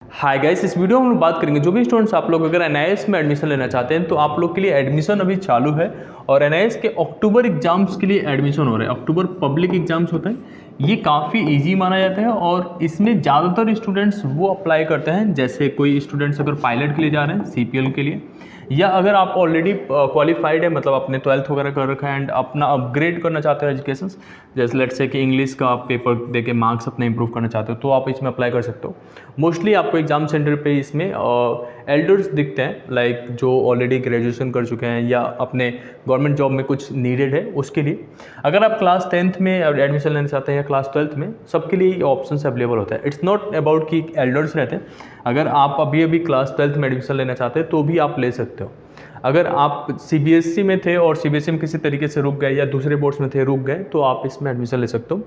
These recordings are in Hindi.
हाय गाइस, इस वीडियो में हम लोग बात करेंगे जो भी स्टूडेंट्स आप लोग अगर एनआईएस में एडमिशन लेना चाहते हैं तो आप लोग के लिए एडमिशन अभी चालू है और एनआईएस के अक्टूबर एग्जाम्स के लिए एडमिशन हो रहा है। अक्टूबर पब्लिक एग्जाम्स होते हैं, ये काफ़ी इजी माना जाता है और इसमें ज़्यादातर स्टूडेंट्स वो अप्लाई करते हैं। जैसे कोई स्टूडेंट्स अगर पायलट के लिए जा रहे हैं, सीपीएल के लिए, या अगर आप ऑलरेडी क्वालिफाइड है, मतलब आपने 12th वगैरह कर रखा है एंड अपना अपग्रेड करना चाहते हो एजुकेशन, जैसे लेट्स से कि इंग्लिश का आप पेपर देके मार्क्स अपने इंप्रूव करना चाहते हो तो आप इसमें अप्लाई कर सकते हो। मोस्टली आपको एग्जाम सेंटर पे इसमें एल्डर्स दिखते हैं, लाइक जो ऑलरेडी ग्रेजुएशन कर चुके हैं या अपने गवर्नमेंट जॉब में कुछ नीडेड है उसके लिए। अगर आप क्लास 10th में एडमिशन लेना चाहते हैं या क्लास 12th में, सबके लिए ये ऑप्शन अवेलेबल होता है। इट्स नॉट अबाउट कि एल्डर्स रहते हैं, अगर आप अभी क्लास 12th में एडमिशन लेना चाहते हैं तो भी आप ले सकते हो। अगर आप सीबीएसई में थे और सीबीएसई में किसी तरीके से रुक गए या दूसरे बोर्ड्स में थे रुक गए तो आप इसमें एडमिशन ले सकते हो।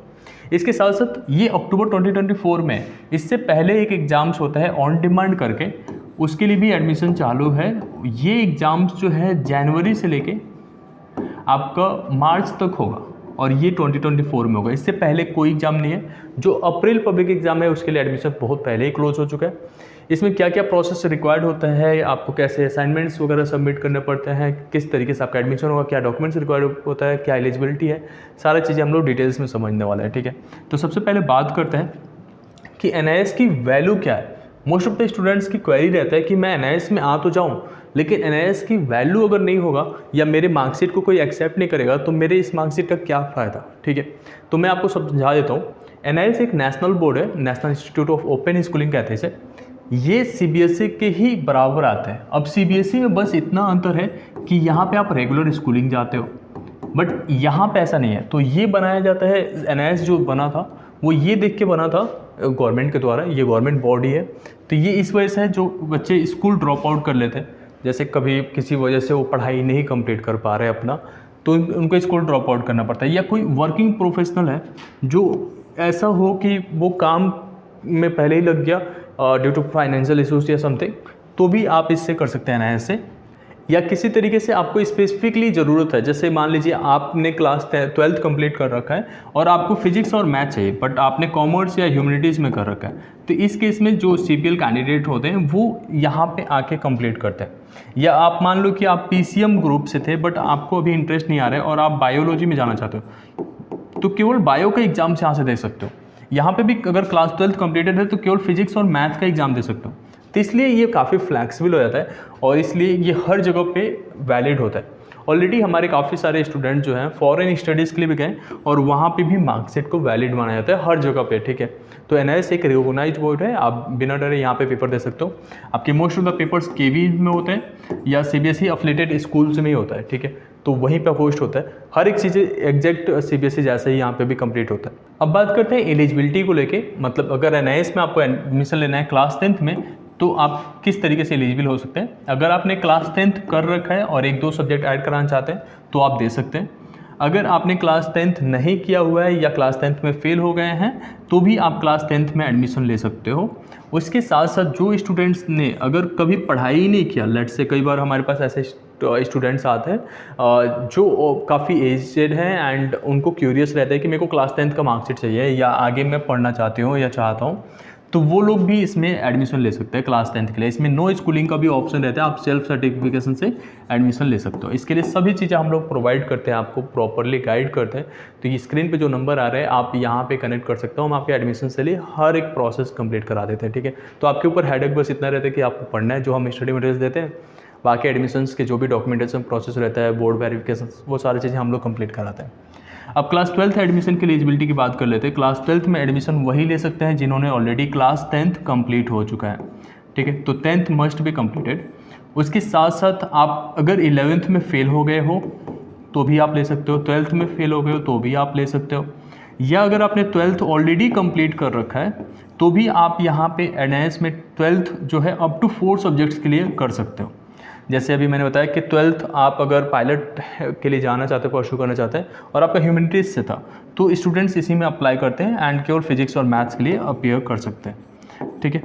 इसके साथ साथ ये अक्टूबर 2024 में, इससे पहले एक एग्ज़ाम्स होता है ऑन डिमांड करके, उसके लिए भी एडमिशन चालू है। ये एग्ज़ाम्स जो है जनवरी से लेके आपका मार्च तक होगा और ये 2024 में होगा। इससे पहले कोई एग्ज़ाम नहीं है। जो अप्रैल पब्लिक एग्ज़ाम है उसके लिए एडमिशन बहुत पहले ही क्लोज हो चुका है। इसमें क्या क्या प्रोसेस रिक्वायर्ड होता है, आपको कैसे असाइनमेंट्स वगैरह सबमिट करने पड़ते हैं, किस तरीके से आपका एडमिशन होगा, क्या डॉक्यूमेंट्स रिक्वायर्ड होता है, क्या एलिजिबिलिटी है, सारी चीज़ें हम लोग डिटेल्स में समझने वाले हैं। ठीक है, तो सबसे पहले बात करते हैं कि एनआईएस की वैल्यू क्या है। मोस्ट ऑफ द स्टूडेंट्स की क्वेरी रहता है कि मैं एनआईएस में आ तो जाऊं, लेकिन एनआईएस की वैल्यू अगर नहीं होगा या मेरे मार्कशीट को कोई एक्सेप्ट नहीं करेगा तो मेरे इस मार्कशीट का क्या फ़ायदा। ठीक है, तो मैं आपको समझा देता हूँ। एनआईएस एक नेशनल बोर्ड है, national institute of open schooling कहते हैं इसे। ये सीबीएसई के ही बराबर आता है। अब सीबीएसई में बस इतना अंतर है कि यहाँ पे आप रेगुलर स्कूलिंग जाते हो, बट यहाँ पे ऐसा नहीं है। तो ये बनाया जाता है, एनआईएस जो बना था वो ये देख के बना था गवर्नमेंट के द्वारा, ये गवर्नमेंट बॉडी है। तो ये इस वजह से है जो बच्चे स्कूल ड्रॉप आउट कर लेते हैं, जैसे कभी किसी वजह से वो पढ़ाई नहीं कंप्लीट कर पा रहे अपना, तो उनको स्कूल ड्रॉप आउट करना पड़ता है। या कोई वर्किंग प्रोफेशनल है जो ऐसा हो कि वो काम में पहले ही लग गया ड्यू टू फाइनेंशियल इशूज़ या समथिंग, तो भी आप इससे कर सकते हैं एनआईएस से। या किसी तरीके से आपको स्पेसिफिकली ज़रूरत है, जैसे मान लीजिए आपने क्लास 12th कंप्लीट कर रखा है और आपको फिजिक्स और मैथ चाहिए, बट आपने कॉमर्स या ह्यूमैनिटीज़ में कर रखा है, तो इस केस में जो सीपीएल कैंडिडेट होते हैं वो यहाँ पे आके कंप्लीट करते हैं। या आप मान लो कि आप पीसीएम ग्रुप से थे बट आपको अभी इंटरेस्ट नहीं आ रहा है और आप बायोलॉजी में जाना चाहते हो, तो केवल बायो का एग्ज़ाम यहाँ से दे सकते हो। यहाँ पे भी अगर क्लास 12th कंप्लीटेड है तो केवल फिजिक्स और मैथ का एग्ज़ाम दे सकते हो। तो इसलिए ये काफ़ी फ्लैक्सिबल हो जाता है और इसलिए ये हर जगह पे वैलिड होता है। ऑलरेडी हमारे काफ़ी सारे स्टूडेंट जो हैं फॉरेन स्टडीज़ के लिए भी गए और वहाँ पे भी मार्कशीट को वैलिड माना जाता है हर जगह पे। ठीक है, तो एनआईएस एक रिकॉग्नाइज्ड बोर्ड है, आप बिना डरे यहाँ पे पेपर दे सकते हो। आपके मोस्ट ऑफ द पेपर्स केवी में होते हैं या सीबीएसई अफिलिएटेड स्कूल्स में ही होता है। ठीक है, तो वहीं पे होस्ट होता है। हर एक चीज़ एग्जैक्ट सीबीएसई जैसे ही यहाँ पे भी कंप्लीट होता है। अब बात करते हैं एलिजिबिलिटी को लेके, मतलब अगर एनआईएस में आपको एडमिशन लेना है क्लास 10th में तो आप किस तरीके से एलिजिबल हो सकते हैं। अगर आपने क्लास 10th कर रखा है और 1-2 सब्जेक्ट ऐड कराना चाहते हैं तो आप दे सकते हैं। अगर आपने क्लास 10th नहीं किया हुआ है या क्लास 10th में फेल हो गए हैं तो भी आप क्लास 10th में एडमिशन ले सकते हो। उसके साथ साथ जो स्टूडेंट्स ने अगर कभी पढ़ाई ही नहीं किया, लेट्स से कई बार हमारे पास ऐसे स्टूडेंट्स आते हैं जो काफ़ी एजड हैं एंड उनको क्यूरियस रहता है कि मेरे को क्लास 10th का मार्कशीट चाहिए या आगे मैं पढ़ना चाहती हूँ या चाहता हूँ, तो वो लोग भी इसमें एडमिशन ले सकते हैं क्लास 10th के लिए। इसमें नो स्कूलिंग का भी ऑप्शन रहता है, आप सेल्फ सर्टिफिकेशन से एडमिशन ले सकते हो। इसके लिए सभी चीज़ें हम लोग प्रोवाइड करते हैं, आपको प्रॉपरली गाइड करते हैं। तो ये स्क्रीन पे जो नंबर आ रहा है आप यहाँ पे कनेक्ट कर सकते हो, हम आपके एडमिशन से लिए हर एक प्रोसेस कंप्लीट करा देते हैं। ठीक है, तो आपके ऊपर हेडेक बस इतना रहता है कि आपको पढ़ना है, जो हम स्टडी मटेरियल्स देते हैं, बाकी एडमिशन्स के जो भी डॉक्यूमेंटेशन प्रोसेस रहता है, बोर्ड वेरिफिकेशन, वो सारी चीज़ें हम लोग कंप्लीट कराते हैं। अब क्लास 12th एडमिशन की एलिजिबिलिटी की बात कर लेते हैं। क्लास 12th में एडमिशन वही ले सकते हैं जिन्होंने ऑलरेडी क्लास 10th कंप्लीट हो चुका है। ठीक है, तो 10th मस्ट बी कंप्लीटेड। उसके साथ साथ आप अगर 11th में फेल हो गए हो तो भी आप ले सकते हो, 12th में फेल हो गए हो तो भी आप ले सकते हो, या अगर आपने 12th ऑलरेडी कंप्लीट कर रखा है तो भी आप यहाँ पे एनआईएस में 12th जो है अप टू 4 सब्जेक्ट्स के लिए कर सकते हो। जैसे अभी मैंने बताया कि 12th आप अगर पायलट के लिए जाना चाहते हैं, परस्यू करना चाहते हैं और आपका ह्यूमैनिटीज़ से था तो स्टूडेंट्स इसी में अप्लाई करते हैं एंड केवल फिजिक्स और मैथ्स के लिए अपीयर कर सकते हैं। ठीक है,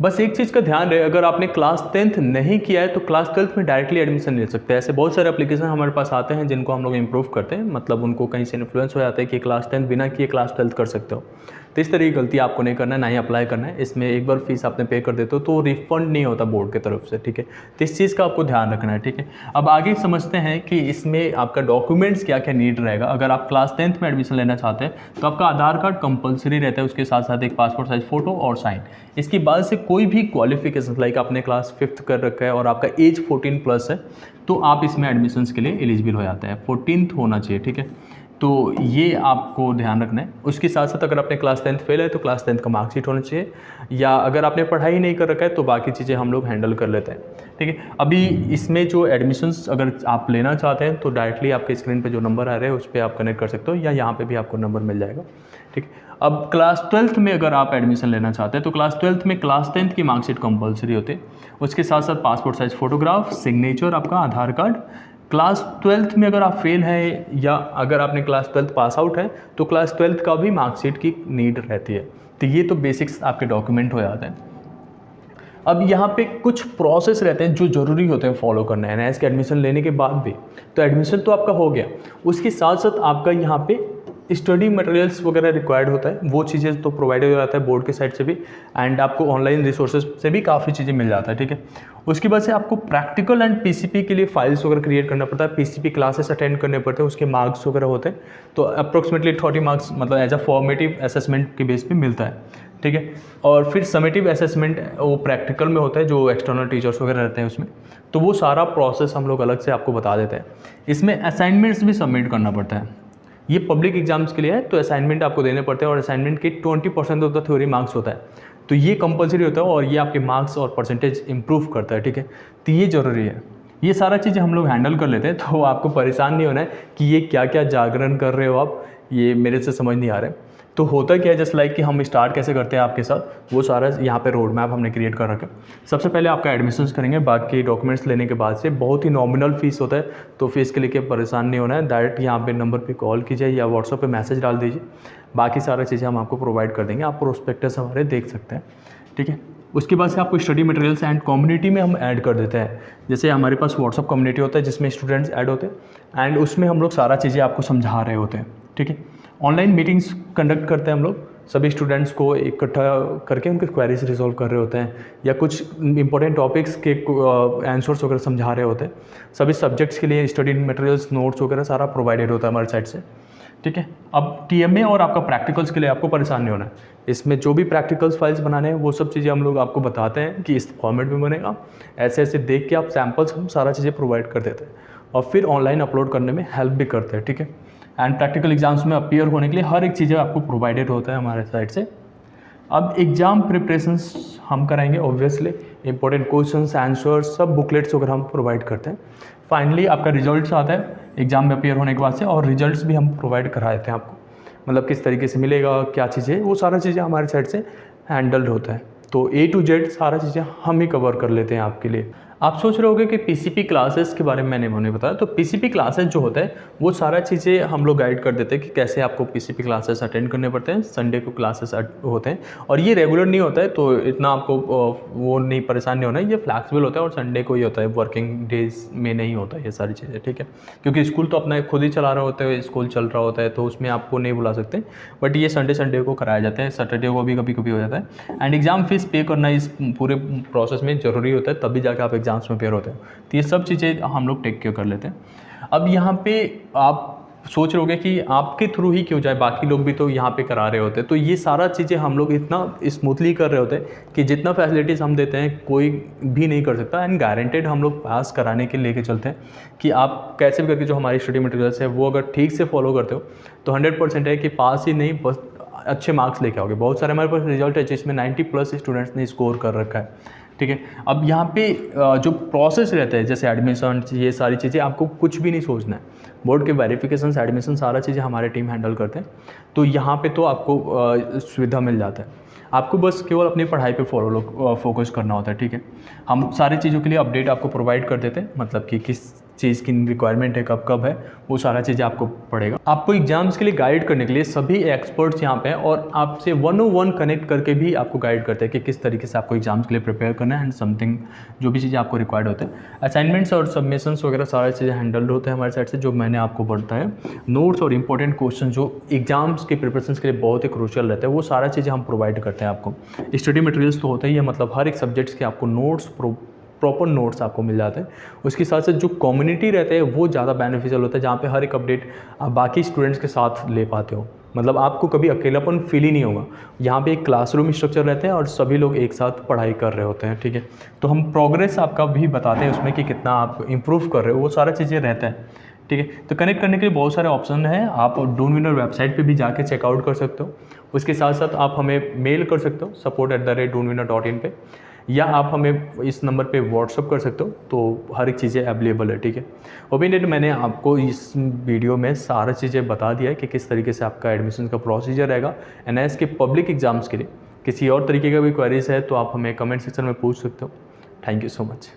बस एक चीज़ का ध्यान रहे, अगर आपने क्लास 10th नहीं किया है तो क्लास 12th में डायरेक्टली एडमिशन ले सकते हैं। ऐसे बहुत सारे एप्लीकेशन हमारे पास आते हैं जिनको हम लोग इम्प्रूव करते हैं, मतलब उनको कहीं से इन्फ्लुएंस हो जाता है कि क्लास 10th बिना किए क्लास 12th कर सकते हो। तो इस तरह की गलती आपको नहीं करना है, ना ही अप्लाई करना है। इसमें एक बार फीस आपने पे कर देते हो तो रिफंड नहीं होता बोर्ड की तरफ से, ठीक है। तो इस चीज़ का आपको ध्यान रखना है, ठीक है। अब आगे समझते हैं कि इसमें आपका डॉक्यूमेंट्स क्या क्या नीड रहेगा। अगर आप क्लास 10th में एडमिशन लेना चाहते हैं तो आपका आधार कार्ड कंपलसरी रहता है, उसके साथ साथ एक पासपोर्ट साइज फ़ोटो और साइन। इसके बाद से कोई भी क्वालिफिकेशन, लाइक आपने क्लास 5th कर रखा है और आपका एज 14+ है, तो आप इसमें एडमिशन्स के लिए एलिजिबल हो जाते हैं। 14th होना चाहिए, ठीक है। तो ये आपको ध्यान रखना है। उसके साथ साथ अगर आपने क्लास 10th फेल है तो क्लास 10th का मार्कशीट होना चाहिए, या अगर आपने पढ़ाई नहीं कर रखा है तो बाकी चीज़ें हम लोग हैंडल कर लेते हैं, ठीक है। अभी इसमें जो एडमिशन्स अगर आप लेना चाहते हैं तो डायरेक्टली आपके स्क्रीन पे जो नंबर आ रहे हैं उस पर आप कनेक्ट कर सकते हो, या यहाँ पे भी आपको नंबर मिल जाएगा, ठीक है। अब क्लास 12th में अगर आप एडमिशन लेना चाहते हैं तो क्लास 12th में क्लास 10th की मार्कशीट कंपलसरी होती है, उसके साथ साथ पासपोर्ट साइज फ़ोटोग्राफ, सिग्नेचर, आपका आधार कार्ड। क्लास 12th में अगर आप फेल हैं या अगर आपने क्लास 12th पास आउट है तो क्लास 12th का भी मार्कशीट की नीड रहती है। तो ये तो बेसिक्स आपके डॉक्यूमेंट हो जाते हैं। अब यहाँ पे कुछ प्रोसेस रहते हैं जो ज़रूरी होते हैं फॉलो करना है NIS के एडमिशन लेने के बाद भी। तो एडमिशन तो आपका हो गया, उसके साथ साथ आपका यहाँ पे स्टडी मटेरियल्स वगैरह रिक्वायर्ड होता है, वो चीज़ें तो प्रोवाइड हो जाता है बोर्ड के साइड से भी, एंड आपको ऑनलाइन रिसोर्सेज से भी काफ़ी चीज़ें मिल जाता है, ठीक है। उसके बाद से आपको प्रैक्टिकल एंड PCP के लिए फाइल्स वगैरह क्रिएट करना पड़ता है, PCP क्लासेस अटेंड करने पड़ते हैं, उसके मार्क्स वगैरह होते हैं। तो अप्रोक्सीमेटली 30 मार्क्स मतलब एज अ फॉर्मेटिव असेसमेंट के बेस पे मिलता है, ठीक है। और फिर समेटिव असेसमेंट वो प्रैक्टिकल में होता है, जो एक्सटर्नल टीचर्स वगैरह रहते हैं उसमें। तो वो सारा प्रोसेस हम लोग अलग से आपको बता देते हैं। इसमें असाइनमेंट्स भी सबमिट करना पड़ता है, ये पब्लिक एग्जाम्स के लिए है, तो असाइनमेंट आपको देने पड़ते हैं और असाइनमेंट के 20% ऑफ द थ्योरी मार्क्स होता है, तो ये कंपलसरी होता है और ये आपके मार्क्स और परसेंटेज इंप्रूव करता है, ठीक है। तो ये ज़रूरी है, ये सारा चीज़ें हम लोग हैंडल कर लेते हैं, तो आपको परेशान नहीं होना है कि ये क्या क्या जागरण कर रहे हो आप, ये मेरे से समझ नहीं आ रहा है। तो होता क्या है, जस्ट लाइक कि हम स्टार्ट कैसे करते हैं आपके साथ, वो सारा यहाँ पे रोड मैप हमने क्रिएट कर रखा है। सबसे पहले आपका एडमिशन्स करेंगे, बाकी डॉक्यूमेंट्स लेने के बाद से बहुत ही नॉमिनल फीस होता है, तो फीस के लिए परेशान नहीं होना है। डायरेक्ट यहाँ पे नंबर पे कॉल कीजिए या व्हाट्सएप पे मैसेज डाल दीजिए, बाकी सारी चीज़ें हम आपको प्रोवाइड कर देंगे। आप प्रोस्पेक्टस हमारे देख सकते हैं, ठीक है। उसके बाद से आपको स्टडी मटेरियल्स एंड कम्युनिटी में हम ऐड कर देते हैं। जैसे हमारे पास व्हाट्सअप कम्युनिटी होता है जिसमें स्टूडेंट्स ऐड होते हैं, एंड उसमें हम लोग सारा चीज़ें आपको समझा रहे होते हैं, ठीक है। ऑनलाइन मीटिंग्स कंडक्ट करते हैं हम लोग, सभी स्टूडेंट्स को इकट्ठा करके उनके क्वेरीज रिजॉल्व कर रहे होते हैं, या कुछ इंपॉर्टेंट टॉपिक्स के आंसर्स वगैरह समझा रहे होते हैं। सभी सब्जेक्ट्स के लिए स्टडी मटेरियल्स, नोट्स वगैरह सारा प्रोवाइडेड होता है हमारे साइड से, ठीक है। अब TMA और आपका प्रैक्टिकल्स के लिए आपको परेशान नहीं होना है। इसमें जो भी प्रैक्टिकल्स फाइल्स बनाने हैं वो सब चीज़ें हम लोग आपको बताते हैं कि इस फॉर्मेट में बनेगा, ऐसे ऐसे देख के आप सैम्पल्स हम सारा चीज़ें प्रोवाइड कर देते हैं और फिर ऑनलाइन अपलोड करने में हेल्प भी करते हैं, ठीक है। एंड प्रैक्टिकल एग्जाम्स में अपीयर होने के लिए हर एक चीज़ें आपको प्रोवाइडेड होता है हमारे साइड से। अब एग्ज़ाम प्रिपरेशंस हम कराएंगे, ऑब्वियसली इंपॉर्टेंट क्वेश्चंस, आंसर्स, सब बुकलेट्स वगैरह हम प्रोवाइड करते हैं। फाइनली आपका रिजल्ट्स आता है एग्ज़ाम में अपीयर होने के बाद से, और रिजल्ट्स भी हम प्रोवाइड करा देते हैं आपको, मतलब किस तरीके से मिलेगा, क्या चीज़ें, वो सारा चीज़ें हमारे साइड से हैंडल्ड होता है। तो A to Z सारा चीज़ें हम ही कवर कर लेते हैं आपके लिए। आप सोच रहे होगे कि PCP क्लासेस के बारे में मैंने उन्हें बताया, तो PCP क्लासेस जो होता है वो सारा चीज़ें हम लोग गाइड कर देते हैं कि कैसे आपको PCP क्लासेस अटेंड करने पड़ते हैं। संडे को क्लासेस होते हैं और ये रेगुलर नहीं होता है, तो इतना आपको वो नहीं परेशान नहीं होना है, ये फ्लैक्सिबल होता है और संडे को ही होता है, वर्किंग डेज में नहीं होता है ये सारी चीज़ें, ठीक है। क्योंकि स्कूल तो अपना खुद ही चला रहा होता है, स्कूल चल रहा होता है, तो उसमें आपको नहीं बुला सकते, बट ये संडे को कराया जाता है, सैटरडे को भी कभी कभी हो जाता है। एंड एग्ज़ाम फीस पे करना इस पूरे प्रोसेस में ज़रूरी होता है, तभी जाकर आप एग्ज़ाम्स में पेयर होते हैं। तो ये सब चीज़ें हम लोग टेक केयर कर लेते हैं। अब यहाँ पे आप सोच रहे होगे कि आपके थ्रू ही क्यों जाए, बाकी लोग भी तो यहाँ पे करा रहे होते हैं। तो ये सारा चीज़ें हम लोग इतना स्मूथली कर रहे होते हैं कि जितना फैसिलिटीज़ हम देते हैं कोई भी नहीं कर सकता, एंड गारंटेड हम लोग पास कराने के लेके चलते हैं कि आप कैसे भी करके जो हमारी स्टडी मटेरियल्स है वो अगर ठीक से फॉलो करते हो तो 100% है कि पास ही नहीं, बस अच्छे मार्क्स लेके आओगे। बहुत सारे हमारे पास रिजल्ट है जिसमें 90+ स्टूडेंट्स ने स्कोर कर रखा है, ठीक है। अब यहाँ पे जो प्रोसेस रहता है जैसे एडमिशन, ये सारी चीज़ें आपको कुछ भी नहीं सोचना है, बोर्ड के वेरिफिकेशन, एडमिशन, सारा चीज़ें हमारे टीम हैंडल करते हैं। तो यहाँ पे तो आपको सुविधा मिल जाता है, आपको बस केवल अपनी पढ़ाई पे फोकस करना होता है, ठीक है। हम सारी चीज़ों के लिए अपडेट आपको प्रोवाइड कर देते हैं, मतलब कि किस चीज़ की रिक्वायरमेंट है, कब कब है, वो सारा चीज़ें आपको पड़ेगा। आपको एग्जाम्स के लिए गाइड करने के लिए सभी एक्सपर्ट्स यहाँ पे हैं और आपसे 101 कनेक्ट करके भी आपको गाइड करते हैं कि किस तरीके से आपको एग्जाम्स के लिए प्रिपेयर करना है एंड समथिंग जो भी चीज़ें आपको रिक्वायर्ड होते हैं। असाइनमेंट्स और सबमिशंस वगैरह सारी चीज़ें हैंडल्ड होते हैं हमारे साइड से, जो मैंने आपको बताया। नोट्स और इंपॉर्टेंट क्वेश्चन जो एग्जाम्स के प्रिपरेशन के लिए बहुत ही क्रूशियल रहते हैं, वो सारा चीज़ें हम प्रोवाइड करते हैं आपको। स्टडी मटेरियल्स तो होता ही है, मतलब हर एक सब्जेक्ट्स के आपको नोट्स, प्रॉपर नोट्स आपको मिल जाते हैं। उसके साथ साथ जो कम्युनिटी रहते हैं वो ज़्यादा बेनिफिशियल होता है, जहाँ पे हर एक अपडेट आप बाकी स्टूडेंट्स के साथ ले पाते हो। मतलब आपको कभी अकेलापन फील ही नहीं होगा। यहाँ पे एक क्लासरूम स्ट्रक्चर रहते हैं और सभी लोग एक साथ पढ़ाई कर रहे होते हैं, ठीक है। तो हम प्रोग्रेस आपका भी बताते हैं उसमें कि कितना आप इम्प्रूव कर रहे हो, वो सारा चीज़ें रहता है, ठीक है। तो कनेक्ट करने के लिए बहुत सारे ऑप्शन हैं। आप डून विनर वेबसाइट पे भी जाके चेकआउट कर सकते हो। उसके साथ साथ आप हमें मेल कर सकते हो support@doonwinner.in पे, या आप हमें इस नंबर पे व्हाट्सअप कर सकते हो। तो हर एक चीज़ें अवेलेबल है, ठीक है। ओपिनियन मैंने आपको इस वीडियो में सारा चीज़ें बता दिया है कि किस तरीके से आपका एडमिशन का प्रोसीजर रहेगा NIS के पब्लिक एग्जाम्स के लिए। किसी और तरीके का भी क्वेरीज है तो आप हमें कमेंट सेक्शन में पूछ सकते हो। Thank you so much.